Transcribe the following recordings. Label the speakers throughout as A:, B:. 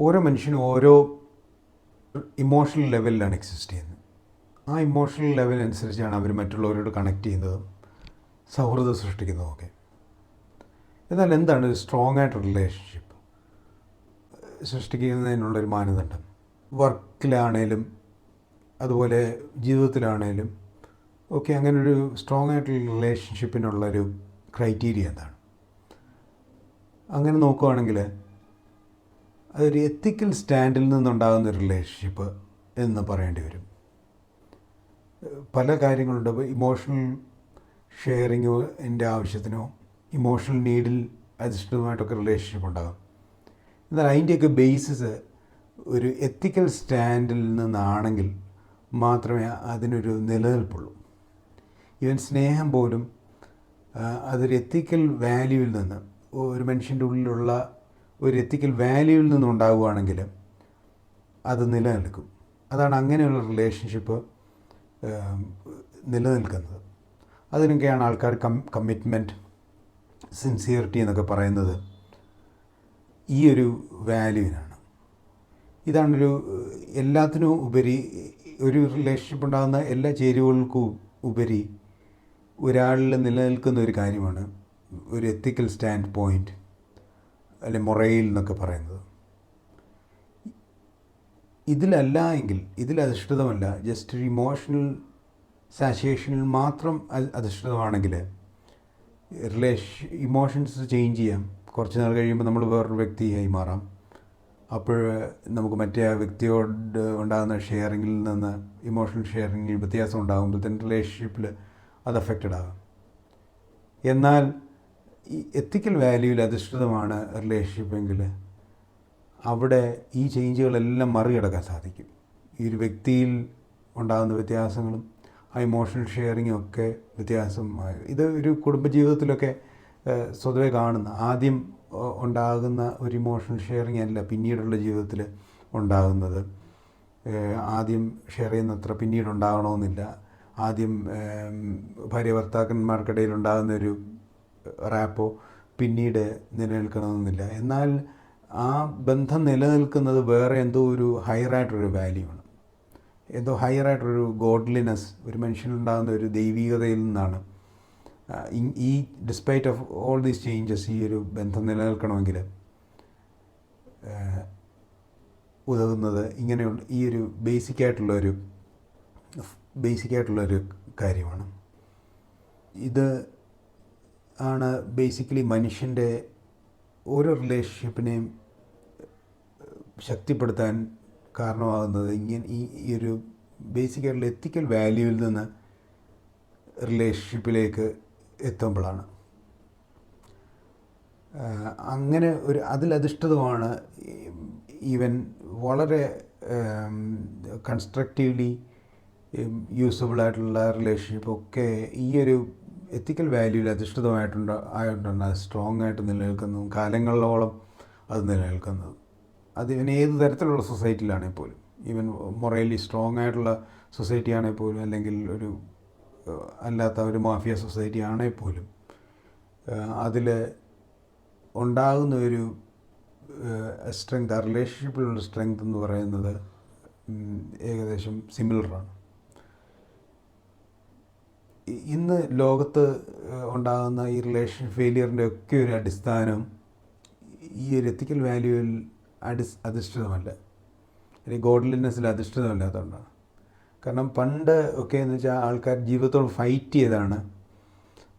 A: ഓരോ മനുഷ്യനും ഓരോ ഇമോഷണൽ ലെവലിലാണ് എക്സിസ്റ്റ് ചെയ്യുന്നത്. ആ ഇമോഷണൽ ലെവലനുസരിച്ചാണ് അവർ മറ്റുള്ളവരോട് കണക്ട് ചെയ്യുന്നതും സൗഹൃദം സൃഷ്ടിക്കുന്നതുമൊക്കെ. എന്നാൽ എന്താണ് ഒരു സ്ട്രോങ് ആയിട്ട് റിലേഷൻഷിപ്പ് സൃഷ്ടിക്കുന്നതിനുള്ളൊരു മാനദണ്ഡം? വർക്കിലാണേലും അതുപോലെ ജീവിതത്തിലാണേലും ഒക്കെ അങ്ങനൊരു സ്ട്രോങ് ആയിട്ടുള്ള റിലേഷൻഷിപ്പിനുള്ളൊരു ക്രൈറ്റീരിയ എന്താണ്? അങ്ങനെ നോക്കുകയാണെങ്കിൽ അതൊരു എത്തിക്കൽ സ്റ്റാൻഡിൽ നിന്നുണ്ടാകുന്ന റിലേഷൻഷിപ്പ് എന്ന് പറയേണ്ടി വരും. പല കാര്യങ്ങളുണ്ട്. ഇമോഷണൽ ഷെയറിങ്ങിൻ്റെ ആവശ്യത്തിനോ ഇമോഷണൽ നീഡിൽ അധിഷ്ഠിതമായിട്ടൊക്കെ റിലേഷൻഷിപ്പ് ഉണ്ടാകും. എന്നാൽ അതിൻ്റെയൊക്കെ ബേസിസ് ഒരു എത്തിക്കൽ സ്റ്റാൻഡിൽ നിന്നാണെങ്കിൽ മാത്രമേ അതിനൊരു നിലനിൽപ്പുള്ളൂ. ഈവൻ സ്നേഹം പോലും അതൊരു എത്തിക്കൽ വാല്യൂവിൽ നിന്ന്, ഒരു മനുഷ്യൻ്റെ ഉള്ളിലുള്ള ഒരു എത്തിക്കൽ വാല്യൂവിൽ നിന്നുണ്ടാവുകയാണെങ്കിൽ അത് നിലനിൽക്കും. അതാണ് അങ്ങനെയുള്ള റിലേഷൻഷിപ്പ് നിലനിൽക്കുന്നത്. അതിനൊക്കെയാണ് ആൾക്കാർ കമ്മിറ്റ്മെൻറ്റ്, സിൻസിയറിറ്റി എന്നൊക്കെ പറയുന്നത് ഈ ഒരു വാല്യൂവിനാണ്. ഇതാണൊരു എല്ലാത്തിനും ഉപരി, ഒരു റിലേഷൻഷിപ്പ് ഉണ്ടാകുന്ന എല്ലാ ചേരുവകൾക്കും ഉപരി ഒരാളിൽ നിലനിൽക്കുന്ന ഒരു കാര്യമാണ് ഒരു എത്തിക്കൽ സ്റ്റാൻഡ് പോയിൻറ്റ്, അല്ലെ മൊറയിൽ എന്നൊക്കെ പറയുന്നത്. ഇതിലല്ല എങ്കിൽ, ഇതിലധിഷ്ഠിതമല്ല, ജസ്റ്റ് ഒരു ഇമോഷണൽ സാച്ചുറേഷനിൽ മാത്രം അധിഷ്ഠിതമാണെങ്കിൽ ഇമോഷൻസ് ചേഞ്ച് ചെയ്യാം. കുറച്ച് നാൾ കഴിയുമ്പോൾ നമ്മൾ വേറൊരു വ്യക്തിയായി മാറാം. അപ്പോൾ നമുക്ക് മറ്റേ ആ വ്യക്തിയോട് ഉണ്ടാകുന്ന ഷെയറിങ്ങിൽ നിന്ന് ഇമോഷണൽ ഷെയറിങ്ങിൽ വ്യത്യാസം ഉണ്ടാകുമ്പോഴത്തേന് റിലേഷൻഷിപ്പിൽ അത് അഫക്റ്റഡ് ആകും. എന്നാൽ ഈ എത്തിക്കൽ വാല്യൂവിൽ അധിഷ്ഠിതമാണ് റിലേഷൻഷിപ്പെങ്കിൽ അവിടെ ഈ ചേഞ്ചുകളെല്ലാം മറികടക്കാൻ സാധിക്കും. ഈ ഒരു വ്യക്തിയിൽ ഉണ്ടാകുന്ന വ്യത്യാസങ്ങളും ആ ഇമോഷണൽ ഷെയറിങ്ങും ഒക്കെ വ്യത്യാസം. ഇത് ഒരു കുടുംബജീവിതത്തിലൊക്കെ സ്വതവേ കാണുന്ന, ആദ്യം ഉണ്ടാകുന്ന ഒരു ഇമോഷണൽ ഷെയറിങ് അല്ല പിന്നീടുള്ള ജീവിതത്തിൽ ഉണ്ടാകുന്നത്. ആദ്യം ഷെയർ ചെയ്യുന്നത്ര പിന്നീട് ഉണ്ടാകണമെന്നില്ല. ആദ്യം ഭാര്യ ഭർത്താക്കന്മാർക്കിടയിൽ ഉണ്ടാകുന്ന ഒരു റാപ്പോ പിന്നീട് നിലനിൽക്കണമെന്നില്ല. എന്നാൽ ആ ബന്ധം നിലനിൽക്കുന്നത് വേറെ എന്തോ ഒരു ഹയറായിട്ടൊരു വാല്യൂ ആണ്, എന്തോ ഹയറായിട്ടൊരു ഗോഡ്ലിനെസ്, ഒരു മനുഷ്യനുണ്ടാകുന്ന ഒരു ദൈവികതയിൽ നിന്നാണ്. ഈ despite of all these changes ഈ ഒരു ബന്ധം നിലനിൽക്കണമെങ്കിൽ ഉതകുന്നത് ഇങ്ങനെയുള്ള ഈ ഒരു ബേസിക്കായിട്ടുള്ളൊരു കാര്യമാണ്. ഇത് ആണ് ബേസിക്കലി മനുഷ്യൻ്റെ ഓരോ റിലേഷൻഷിപ്പിനെയും ശക്തിപ്പെടുത്താൻ കാരണമാകുന്നത്. ഇങ്ങനെ ഈ ഒരു ബേസിക്കായിട്ടുള്ള എത്തിക്കൽ വാല്യൂവിൽ നിന്ന് റിലേഷൻഷിപ്പിലേക്ക് എത്തുമ്പോഴാണ്. അങ്ങനെ ഒരു അതിലധിഷ്ഠിതമാണ് ഈവൻ വളരെ കൺസ്ട്രക്റ്റീവ്ലി യൂസബിളായിട്ടുള്ള റിലേഷൻഷിപ്പൊക്കെ ഈ ഒരു എത്തിക്കൽ വാല്യൂവിൽ ആയിട്ടുണ്ടാണ് അത് സ്ട്രോങ് ആയിട്ട് നിലനിൽക്കുന്നതും കാലങ്ങളോളം അത് നിലനിൽക്കുന്നത്. അത് ഇവൻ ഏത് തരത്തിലുള്ള സൊസൈറ്റിയിലാണെങ്കിൽ പോലും, ഈവൻ മൊറലി സ്ട്രോങ് ആയിട്ടുള്ള സൊസൈറ്റി ആണെങ്കിൽ പോലും, അല്ലെങ്കിൽ ഒരു അല്ലാത്ത ഒരു മാഫിയ സൊസൈറ്റി ആണെങ്കിൽ പോലും, അതിൽ ഉണ്ടാകുന്ന ഒരു സ്ട്രെങ്ത്, ആ റിലേഷൻഷിപ്പിലുള്ള സ്ട്രെങ്ത് എന്ന് പറയുന്നത് ഏകദേശം സിമിലറാണ്. ഇന്ന് ലോകത്ത് ഉണ്ടാകുന്ന ഈ റിലേഷൻ ഫെയിലിയറിൻ്റെ ഒക്കെ ഒരു അടിസ്ഥാനം ഈ ഒരു എത്തിക്കൽ വാല്യൂവിൽ അധിഷ്ഠിതമല്ല, അല്ലെങ്കിൽ ഗോഡ്ലിനെസ്സിൽ അധിഷ്ഠിതമല്ലാത്തതുകൊണ്ടാണ്. കാരണം പണ്ട് ഒക്കെ എന്ന് വെച്ചാൽ ആൾക്കാർ ജീവിതത്തോട് ഫൈറ്റ് ചെയ്താണ്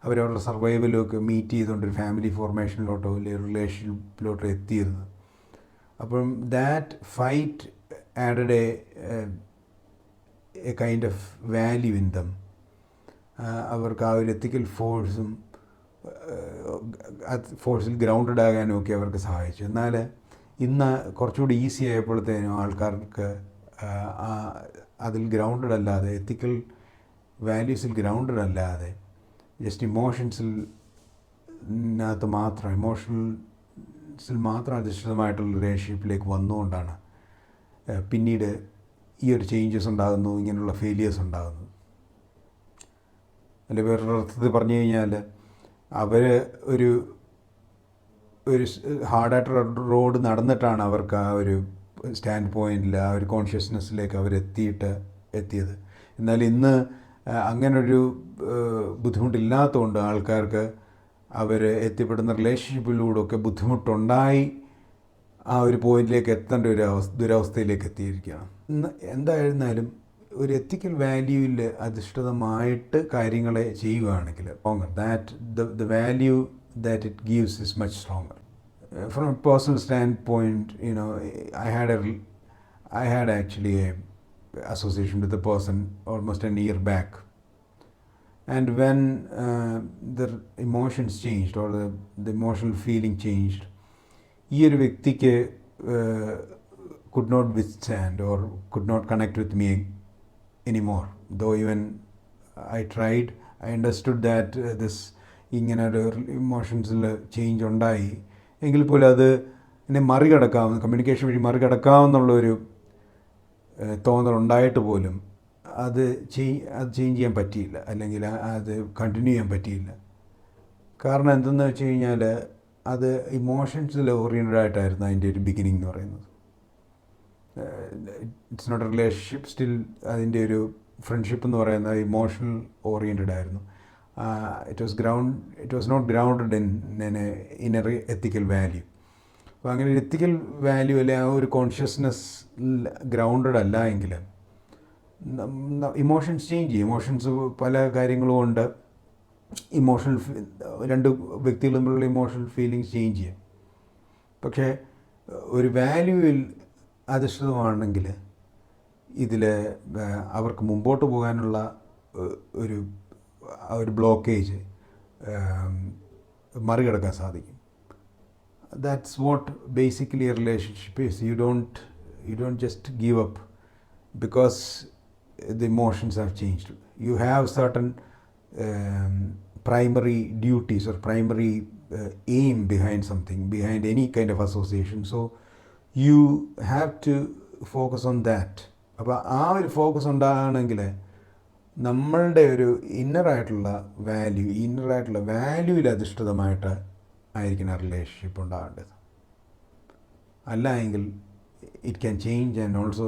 A: അവരവരുടെ സർവൈവലൊക്കെ മീറ്റ് ചെയ്തുകൊണ്ടൊരു ഫാമിലി ഫോർമേഷനിലോട്ടോ അല്ലെങ്കിൽ റിലേഷൻഷിപ്പിലോട്ടോ എത്തിയിരുന്നത്. അപ്പം that fight added A kind of value in them. അവർക്ക് ആ ഒരു എത്തിക്കൽ ഫോഴ്സിൽ ഗ്രൗണ്ടഡ് ആകാനും ഒക്കെ അവർക്ക് സഹായിച്ചു. എന്നാൽ ഇന്ന് കുറച്ചുകൂടി ഈസി ആയപ്പോഴത്തേനും ആൾക്കാർക്ക് അതിൽ ഗ്രൗണ്ടഡ് അല്ലാതെ, എത്തിക്കൽ വാല്യൂസിൽ ഗ്രൗണ്ടഡ് അല്ലാതെ, ജസ്റ്റ് ഇമോഷൻസിനകത്ത് മാത്രം, ഇമോഷൻസിൽ മാത്രം അധിഷ്ഠിതമായിട്ടുള്ള റിലേഷൻഷിപ്പിലേക്ക് വന്നുകൊണ്ടാണ് പിന്നീട് ഈ ഒരു ചേഞ്ചസ് ഉണ്ടാകുന്നു, ഇങ്ങനെയുള്ള ഫെയിലിയേഴ്സ് ഉണ്ടാകുന്നത്. അല്ലെങ്കിൽ വേറൊരർത്ഥത്തിൽ പറഞ്ഞു കഴിഞ്ഞാൽ അവർ ഒരു ഹാർഡായിട്ടുള്ള റോഡ് നടന്നിട്ടാണ് അവർക്ക് ആ ഒരു സ്റ്റാൻഡ് പോയിന്റിൽ, ആ ഒരു കോൺഷ്യസ്നെസ്സിലേക്ക് എത്തിയത്. എന്നാൽ ഇന്ന് അങ്ങനൊരു ബുദ്ധിമുട്ടില്ലാത്തതുകൊണ്ട് ആൾക്കാർക്ക് അവർ എത്തിപ്പെടുന്ന റിലേഷൻഷിപ്പിലൂടെയൊക്കെ ബുദ്ധിമുട്ടുണ്ടായി ആ ഒരു പോയിന്റിലേക്ക് എത്തേണ്ട ഒരു ദുരവസ്ഥയിലേക്ക് എത്തിയിരിക്കുകയാണ്. എന്തായിരുന്നാലും ഒരു എത്തിക്കൽ വാല്യൂവിൽ അധിഷ്ഠിതമായിട്ട് കാര്യങ്ങളെ ചെയ്യുകയാണെങ്കിൽ the value that it gives is much stronger. From a personal standpoint, I had actually a association with a person almost a year back, and when the emotions changed or the emotional feeling changed, ഈ ഒരു വ്യക്തിക്ക് could not withstand or could not connect with me anymore, though even I tried. I understood that ഇങ്ങനെ ഒരു ഇമോഷൻസിൽ change ഉണ്ടായി എങ്കിൽ പോലും അത് എന്നെ മറികടക്കാവുന്ന, കമ്മ്യൂണിക്കേഷൻ വഴി മറികടക്കാവുന്നുള്ളൊരു തോന്നലുണ്ടായിട്ട് പോലും അത് ചേഞ്ച് ചെയ്യാൻ പറ്റിയില്ല, അല്ലെങ്കിൽ അത് കണ്ടിന്യൂ ചെയ്യാൻ പറ്റിയില്ല. കാരണം എന്തെന്ന് വെച്ച് കഴിഞ്ഞാൽ അത് ഇമോഷൻസിൽ ഓറിയൻറ്റഡ് ആയിട്ടായിരുന്നു അതിൻ്റെ ഒരു ബിഗിനിങ് എന്ന് പറയുന്നത്. It's not a relationship, still അതിൻ്റെ ഒരു ഫ്രണ്ട്ഷിപ്പ് എന്ന് പറയുന്നത് ഇമോഷണൽ ഓറിയൻറ്റഡ് ആയിരുന്നു. It was not grounded in a ethical value. അപ്പോൾ അങ്ങനെ ഒരു എത്തിക്കൽ വാല്യൂ അല്ലെ ആ ഒരു കോൺഷ്യസ്നെസ് ഗ്രൗണ്ടഡ് അല്ല എങ്കിൽ ഇമോഷൻസ് ചേഞ്ച് ചെയ്യും. ഇമോഷൻസ് പല കാര്യങ്ങളും കൊണ്ട് രണ്ട് വ്യക്തികൾ തമ്മിലുള്ള ഇമോഷണൽ ഫീലിങ്സ് ചേഞ്ച് ചെയ്യും. പക്ഷേ ഒരു വാല്യൂവിൽ അധിഷ്ഠിതമാണെങ്കിൽ ഇതിൽ അവർക്ക് മുമ്പോട്ട് പോകാനുള്ള ഒരു ബ്ലോക്കേജ് മറികടക്കാൻ സാധിക്കും. That's what basically a relationship is. You don't just give up because the emotions have changed. You have certain primary duties or primary aim behind something, behind any kind of association. So you have to focus on that. അപ്പോൾ ആ ഒരു focus ഉണ്ടാകണമെങ്കിൽ നമ്മളുടെ ഒരു ഇന്നറായിട്ടുള്ള വാല്യൂവിൽ അധിഷ്ഠിതമായിട്ട് ആയിരിക്കണം relationship ഉണ്ടാകേണ്ടത്. അല്ല എങ്കിൽ it can change and also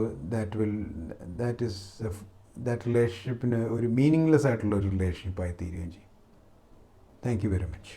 A: that റിലേഷൻഷിപ്പിന് ഒരു മീനിങ്ലെസ് ആയിട്ടുള്ള ഒരു റിലേഷൻഷിപ്പായി തീരുകയും ചെയ്യും. Thank you very much.